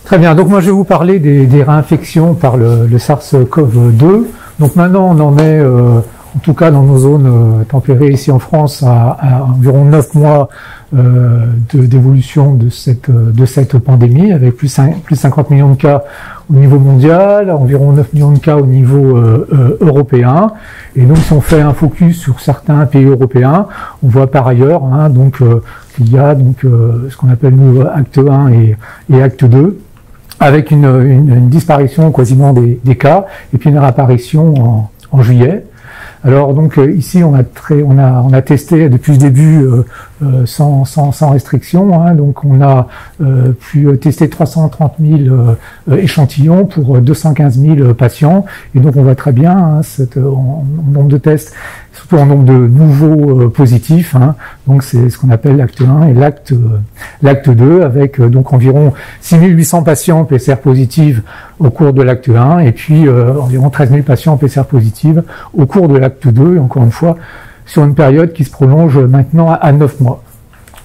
Très bien, donc moi je vais vous parler des réinfections par le SARS-CoV-2. Donc maintenant on en est, en tout cas dans nos zones tempérées ici en France, à environ 9 mois d'évolution de cette pandémie, avec plus de 50 millions de cas au niveau mondial, environ 9 millions de cas au niveau européen. Et donc si on fait un focus sur certains pays européens, on voit par ailleurs qu'il y a ce qu'on appelle nous acte 1 et acte 2. Avec une disparition quasiment des cas, et puis une réapparition en juillet. Alors donc ici on a testé depuis le début sans restriction, hein, donc on a pu tester 330 000 échantillons pour 215 000 patients, et donc on voit très bien en nombre de tests, surtout en nombre de nouveaux positifs, hein, donc c'est ce qu'on appelle l'acte 1 et l'acte 2, avec donc environ 6800 patients PCR positifs au cours de l'acte 1, et puis environ 13 000 patients PCR positifs au cours de l'acte 2, et encore une fois, sur une période qui se prolonge maintenant à 9 mois.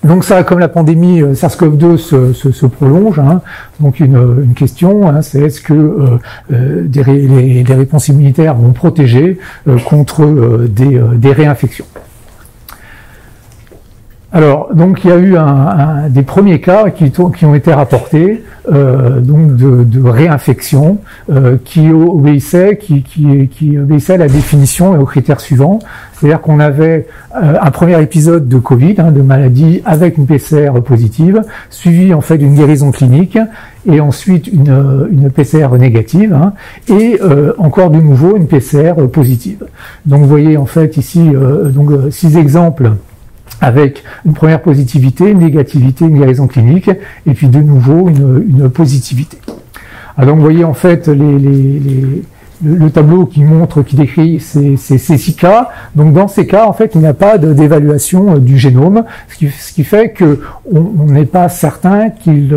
Donc ça, comme la pandémie SARS-CoV-2 se prolonge, hein, donc une question, hein, c'est est-ce que les réponses immunitaires vont protéger contre des réinfections. Alors, donc il y a eu des premiers cas qui ont été rapportés donc de réinfection qui obéissaient à la définition et aux critères suivants. C'est-à-dire qu'on avait un premier épisode de Covid, hein, de maladie avec une PCR positive, suivi en fait d'une guérison clinique, et ensuite une PCR négative, hein, et encore de nouveau une PCR positive. Donc vous voyez en fait ici 6 exemples avec une première positivité, une négativité, une guérison clinique, et puis de nouveau une positivité. Alors donc vous voyez en fait le tableau qui décrit ces 6 cas. Donc dans ces cas, en fait, il n'y a pas d'évaluation du génome, ce qui fait que on n'est pas certain qu'il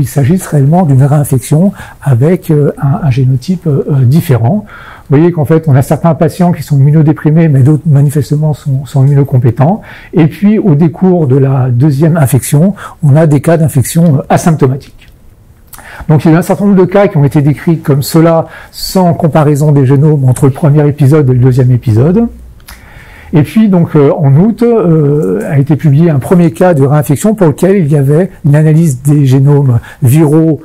s'agisse réellement d'une réinfection avec un génotype différent. Vous voyez qu'en fait, on a certains patients qui sont immunodéprimés, mais d'autres manifestement sont immunocompétents. Et puis, au décours de la deuxième infection, on a des cas d'infection asymptomatiques. Donc il y a eu un certain nombre de cas qui ont été décrits comme cela, sans comparaison des génomes entre le premier épisode et le deuxième épisode. Et puis donc en août a été publié un premier cas de réinfection pour lequel il y avait une analyse des génomes viraux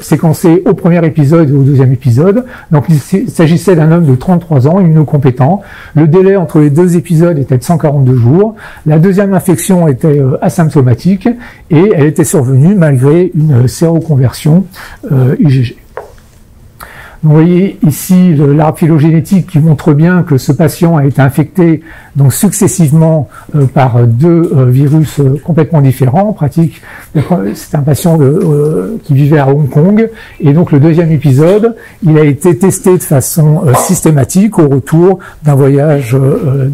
séquencés au premier épisode et au deuxième épisode. Donc il s'agissait d'un homme de 33 ans, immunocompétent. Le délai entre les deux épisodes était de 142 jours. La deuxième infection était asymptomatique et elle était survenue malgré une séroconversion IgG. Vous voyez ici l'arbre phylogénétique qui montre bien que ce patient a été infecté donc successivement par 2 virus complètement différents. En pratique, c'est un patient qui vivait à Hong Kong, et donc le deuxième épisode, il a été testé de façon systématique au retour d'un voyage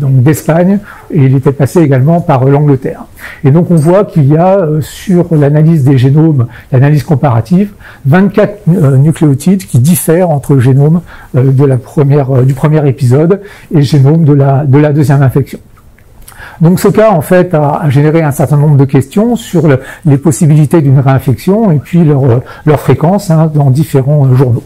d'Espagne, et il était passé également par l'Angleterre. Et donc on voit qu'il y a sur l'analyse des génomes, l'analyse comparative, 24 nucléotides qui diffèrent entre le génome du premier épisode et le génome de la deuxième infection. Donc ce cas en fait a généré un certain nombre de questions sur les possibilités d'une réinfection et puis leur fréquence, hein, dans différents journaux.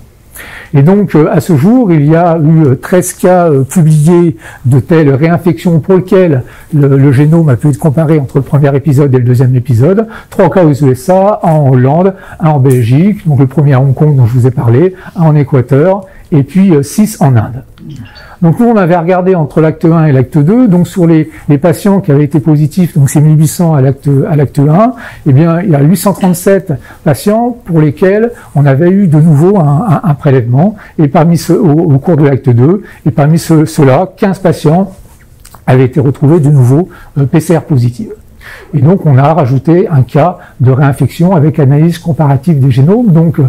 Et donc, à ce jour, il y a eu 13 cas publiés de telles réinfections pour lesquelles le génome a pu être comparé entre le premier épisode et le deuxième épisode. 3 cas aux USA, 1 en Hollande, 1 en Belgique, donc le premier à Hong Kong dont je vous ai parlé, 1 en Équateur, et puis 6 en Inde. Donc nous, on avait regardé entre l'acte 1 et l'acte 2, donc sur les patients qui avaient été positifs, donc c'est 1800 à l'acte 1, eh bien il y a 837 patients pour lesquels on avait eu de nouveau un prélèvement, et parmi ceux au cours de l'acte 2, et parmi ceux-là, 15 patients avaient été retrouvés de nouveau PCR positive. Et donc on a rajouté un cas de réinfection avec analyse comparative des génomes. Donc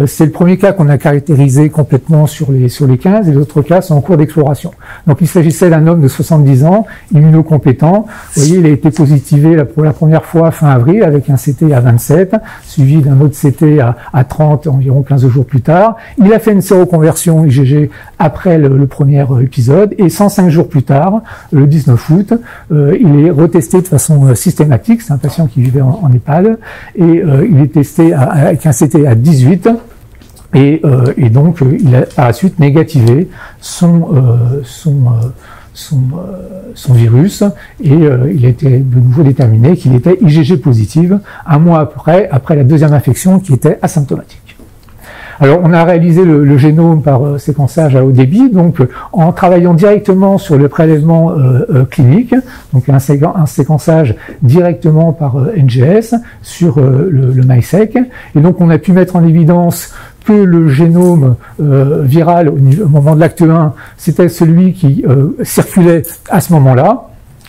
c'est le premier cas qu'on a caractérisé complètement sur les 15, et les autres cas sont en cours d'exploration. Donc il s'agissait d'un homme de 70 ans, immunocompétent. Vous voyez, il a été positivé pour la première fois fin avril avec un CT à 27, suivi d'un autre CT à 30 environ 15 jours plus tard. Il a fait une séroconversion IgG après le premier épisode, et 105 jours plus tard, le 19 août, il est retesté de façon systématique. C'est un patient qui vivait en EHPAD, et il est testé avec un CT à 18, et donc il a par la suite négativé son virus, et il a été de nouveau déterminé qu'il était IgG positif un mois après la deuxième infection, qui était asymptomatique. Alors, on a réalisé le génome par séquençage à haut débit, donc en travaillant directement sur le prélèvement clinique, donc un séquençage directement par NGS sur le MySeq, et donc on a pu mettre en évidence que le génome viral au moment de l'acte 1, c'était celui qui circulait à ce moment-là.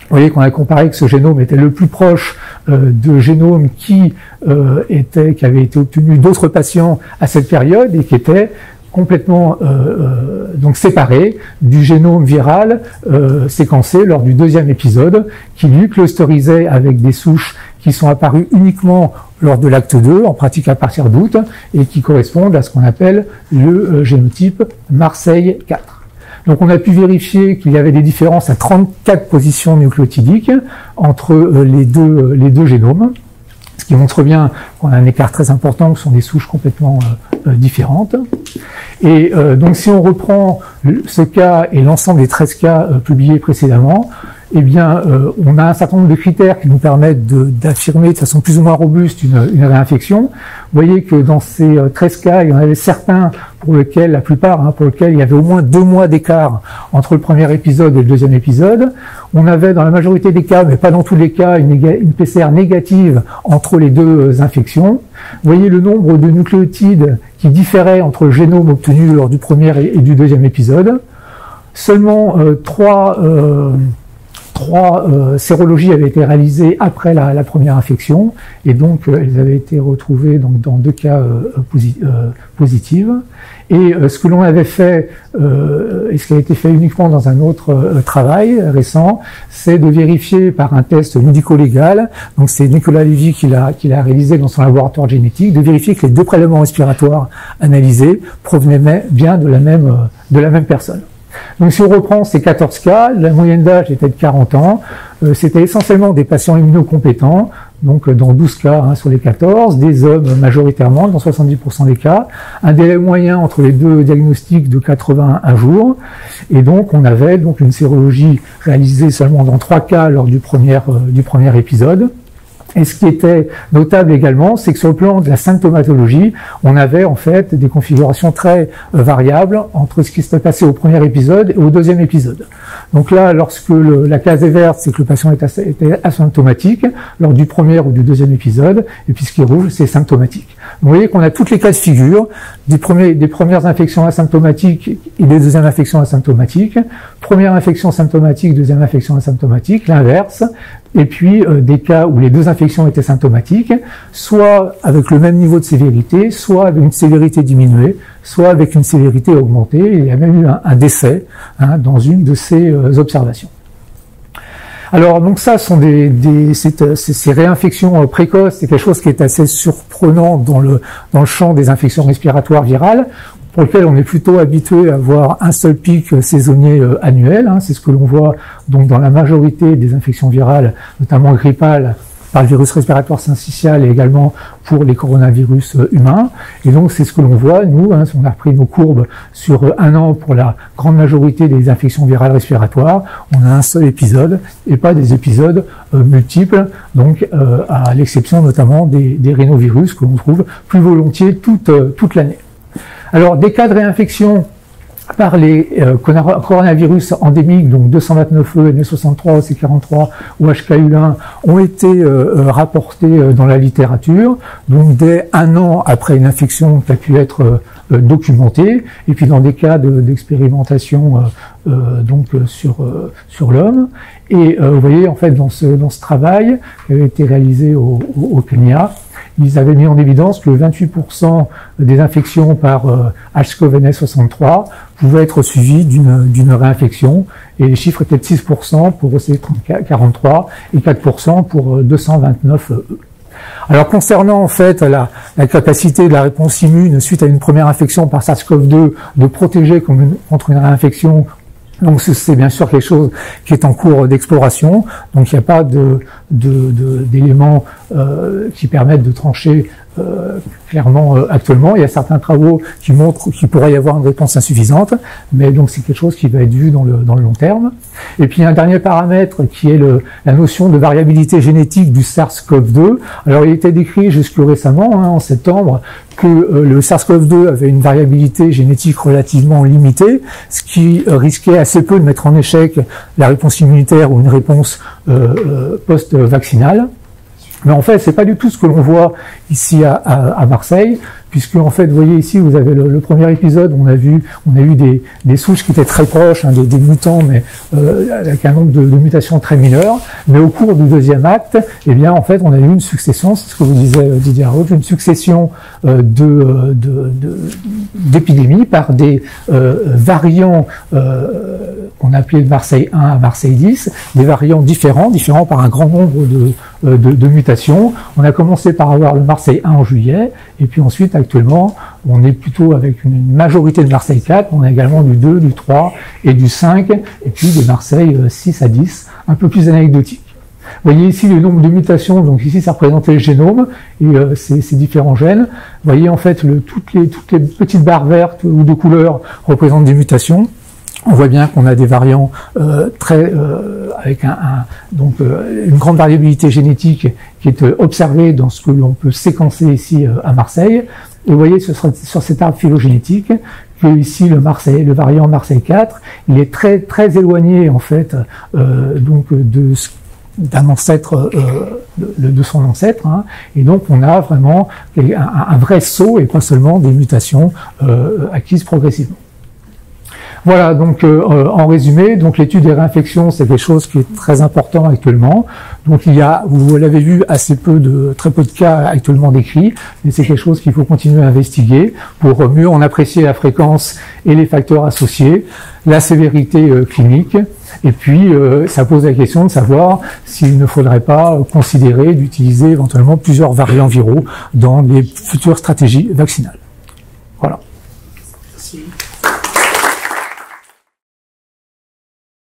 Vous voyez qu'on a comparé que ce génome était le plus proche de génome qui avait été obtenu d'autres patients à cette période, et qui était complètement donc séparé du génome viral séquencé lors du deuxième épisode, qui lui clusterisait avec des souches qui sont apparues uniquement lors de l'acte 2, en pratique à partir d'août, et qui correspondent à ce qu'on appelle le génotype Marseille 4. Donc on a pu vérifier qu'il y avait des différences à 34 positions nucléotidiques entre les deux génomes, ce qui montre bien qu'on a un écart très important, que ce sont des souches complètement différentes. Et donc si on reprend ce cas et l'ensemble des 13 cas publiés précédemment, eh bien, on a un certain nombre de critères qui nous permettent d'affirmer de façon plus ou moins robuste une réinfection. Vous voyez que dans ces 13 cas, il y en avait certains pour lesquels, la plupart, pour lesquels il y avait au moins 2 mois d'écart entre le premier épisode et le deuxième épisode. On avait dans la majorité des cas, mais pas dans tous les cas, une PCR négative entre les deux infections. Vous voyez le nombre de nucléotides qui différaient entre le génome obtenu lors du premier et du deuxième épisode. Seulement 3 sérologies avaient été réalisées après la première infection, et donc elles avaient été retrouvées donc, dans 2 cas positives. Et ce que l'on avait fait, et ce qui a été fait uniquement dans un autre travail récent, c'est de vérifier par un test médico-légal, donc c'est Nicolas Lévy qui l'a réalisé dans son laboratoire de génétique, de vérifier que les 2 prélèvements respiratoires analysés provenaient bien de la même personne. Donc si on reprend ces 14 cas, la moyenne d'âge était de 40 ans, c'était essentiellement des patients immunocompétents, donc dans 12 cas sur les 14, des hommes majoritairement, dans 70% des cas, un délai moyen entre les 2 diagnostics de 81 jours, et donc on avait donc une sérologie réalisée seulement dans 3 cas lors du premier épisode. Et ce qui était notable également, c'est que sur le plan de la symptomatologie, on avait en fait des configurations très variables entre ce qui s'était passé au premier épisode et au deuxième épisode. Donc là, lorsque la case est verte, c'est que le patient était asymptomatique lors du premier ou du deuxième épisode, et puis ce qui est rouge, c'est symptomatique. Vous voyez qu'on a toutes les cas de figure, des premières infections asymptomatiques et des deuxièmes infections asymptomatiques, première infection symptomatique, deuxième infection asymptomatique, l'inverse, et puis des cas où les 2 infections étaient symptomatiques, soit avec le même niveau de sévérité, soit avec une sévérité diminuée, soit avec une sévérité augmentée. Et il y a même eu un décès dans une de ces observations. Alors donc ça sont ces réinfections précoces, c'est quelque chose qui est assez surprenant dans le champ des infections respiratoires virales, pour lequel on est plutôt habitué à voir un seul pic saisonnier annuel. C'est ce que l'on voit donc dans la majorité des infections virales, notamment grippales, par le virus respiratoire syncytial, et également pour les coronavirus humains. Et donc c'est ce que l'on voit, nous, on a repris nos courbes sur 1 an pour la grande majorité des infections virales respiratoires. On a un seul épisode, et pas des épisodes multiples, donc à l'exception notamment des rhinovirus que l'on trouve plus volontiers toute l'année. Alors, des cas de réinfection par les coronavirus endémiques, donc 229E, NE63, OC43 ou HKU1, ont été rapportés dans la littérature, donc dès 1 an après une infection qui a pu être documentée, et puis dans des cas d'expérimentation donc sur l'homme. Et vous voyez, en fait, dans ce travail qui avait été réalisé au Kenya, ils avaient mis en évidence que 28% des infections par H-CoV-NS63 pouvaient être suivies d'une réinfection, et les chiffres étaient de 6% pour OC43 et 4% pour 229E. Alors concernant en fait la capacité de la réponse immune suite à une première infection par SARS-CoV-2 de protéger contre une réinfection, donc c'est bien sûr quelque chose qui est en cours d'exploration, donc il n'y a pas d'éléments qui permettent de trancher clairement actuellement. Il y a certains travaux qui montrent qu'il pourrait y avoir une réponse insuffisante, mais donc c'est quelque chose qui va être vu dans le long terme. Et puis un dernier paramètre qui est la notion de variabilité génétique du SARS-CoV-2. Alors il était décrit jusque récemment, en septembre, que le SARS-CoV-2 avait une variabilité génétique relativement limitée, ce qui risquait assez peu de mettre en échec la réponse immunitaire ou une réponse post-vaccinale. Mais en fait, c'est pas du tout ce que l'on voit ici à Marseille, puisque en fait, vous voyez ici, vous avez le premier épisode, on a eu des souches qui étaient très proches, des mutants, mais avec un nombre de mutations très mineurs. Mais au cours du deuxième acte, eh bien, en fait, on a eu une succession, c'est ce que vous disait Didier Raoult, une succession d'épidémies par des variants qu'on appelait de Marseille 1 à Marseille 10, des variants différents par un grand nombre de mutations. On a commencé par avoir le Marseille 1 en juillet, et puis ensuite, actuellement, on est plutôt avec une majorité de Marseille 4, on a également du 2, du 3 et du 5, et puis de Marseille 6 à 10, un peu plus anecdotique. Vous voyez ici le nombre de mutations, donc ici ça représentait le génome et ces différents gènes. Vous voyez en fait toutes les petites barres vertes ou de couleur représentent des mutations. On voit bien qu'on a des variants avec une grande variabilité génétique qui est observée dans ce que l'on peut séquencer ici à Marseille. Et vous voyez sur cet arbre phylogénétique que ici le variant Marseille 4, il est très éloigné en fait d'un ancêtre de son ancêtre, et donc on a vraiment un vrai saut et pas seulement des mutations acquises progressivement. Voilà, donc en résumé, donc l'étude des réinfections, c'est quelque chose qui est très important actuellement. Donc il y a, vous l'avez vu, très peu de cas actuellement décrits, mais c'est quelque chose qu'il faut continuer à investiguer pour mieux en apprécier la fréquence et les facteurs associés, la sévérité clinique, et puis ça pose la question de savoir s'il ne faudrait pas considérer d'utiliser éventuellement plusieurs variants viraux dans les futures stratégies vaccinales. Voilà. Merci.